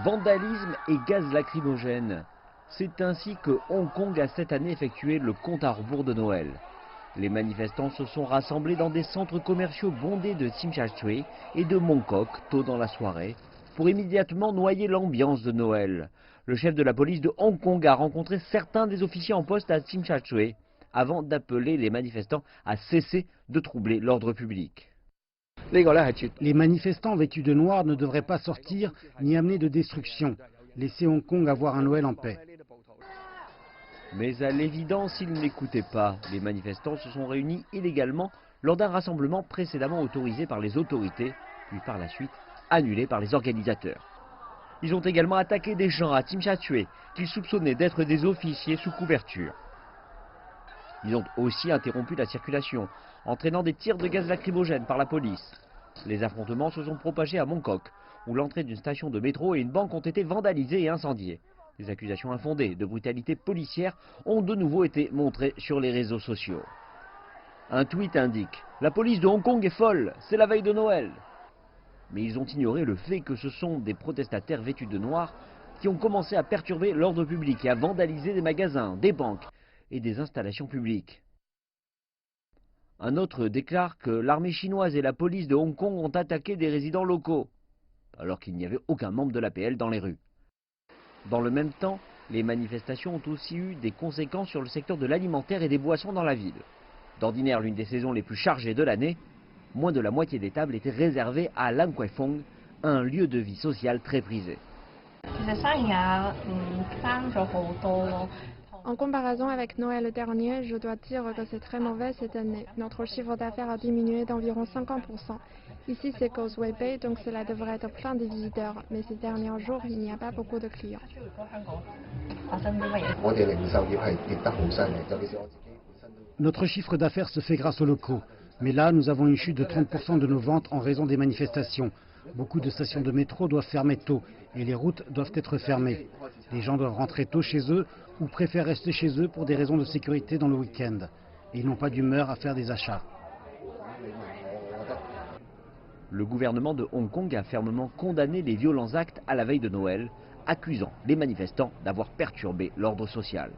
Vandalisme et gaz lacrymogène. C'est ainsi que Hong Kong a cette année effectué le compte à rebours de Noël. Les manifestants se sont rassemblés dans des centres commerciaux bondés de Tsim Sha Tsui et de Mong Kok tôt dans la soirée pour immédiatement noyer l'ambiance de Noël. Le chef de la police de Hong Kong a rencontré certains des officiers en poste à Tsim Sha Tsui avant d'appeler les manifestants à cesser de troubler l'ordre public. Les manifestants vêtus de noir ne devraient pas sortir ni amener de destruction. Laissez Hong Kong avoir un Noël en paix. Mais à l'évidence, ils n'écoutaient pas. Les manifestants se sont réunis illégalement lors d'un rassemblement précédemment autorisé par les autorités, puis par la suite annulé par les organisateurs. Ils ont également attaqué des gens à Tsim Sha Tsui qu'ils soupçonnaient d'être des officiers sous couverture. Ils ont aussi interrompu la circulation, entraînant des tirs de gaz lacrymogène par la police. Les affrontements se sont propagés à Mong Kok, où l'entrée d'une station de métro et une banque ont été vandalisées et incendiées. Des accusations infondées de brutalité policière ont de nouveau été montrées sur les réseaux sociaux. Un tweet indique « La police de Hong Kong est folle, c'est la veille de Noël ». Mais ils ont ignoré le fait que ce sont des protestataires vêtus de noir qui ont commencé à perturber l'ordre public et à vandaliser des magasins, des banques et des installations publiques. Un autre déclare que l'armée chinoise et la police de Hong Kong ont attaqué des résidents locaux, alors qu'il n'y avait aucun membre de l'APL dans les rues. Dans le même temps, les manifestations ont aussi eu des conséquences sur le secteur de l'alimentaire et des boissons dans la ville. D'ordinaire l'une des saisons les plus chargées de l'année, moins de la moitié des tables étaient réservées à Lam Kwai Fong, un lieu de vie sociale très prisé. En comparaison avec Noël dernier, je dois dire que c'est très mauvais cette année. Notre chiffre d'affaires a diminué d'environ 50%. Ici, c'est Causeway Bay, donc cela devrait être plein de visiteurs. Mais ces derniers jours, il n'y a pas beaucoup de clients. Notre chiffre d'affaires se fait grâce aux locaux. Mais là, nous avons une chute de 30% de nos ventes en raison des manifestations. Beaucoup de stations de métro doivent fermer tôt et les routes doivent être fermées. Les gens doivent rentrer tôt chez eux ou préfèrent rester chez eux pour des raisons de sécurité dans le week-end. Et ils n'ont pas d'humeur à faire des achats. Le gouvernement de Hong Kong a fermement condamné les violents actes à la veille de Noël, accusant les manifestants d'avoir perturbé l'ordre social.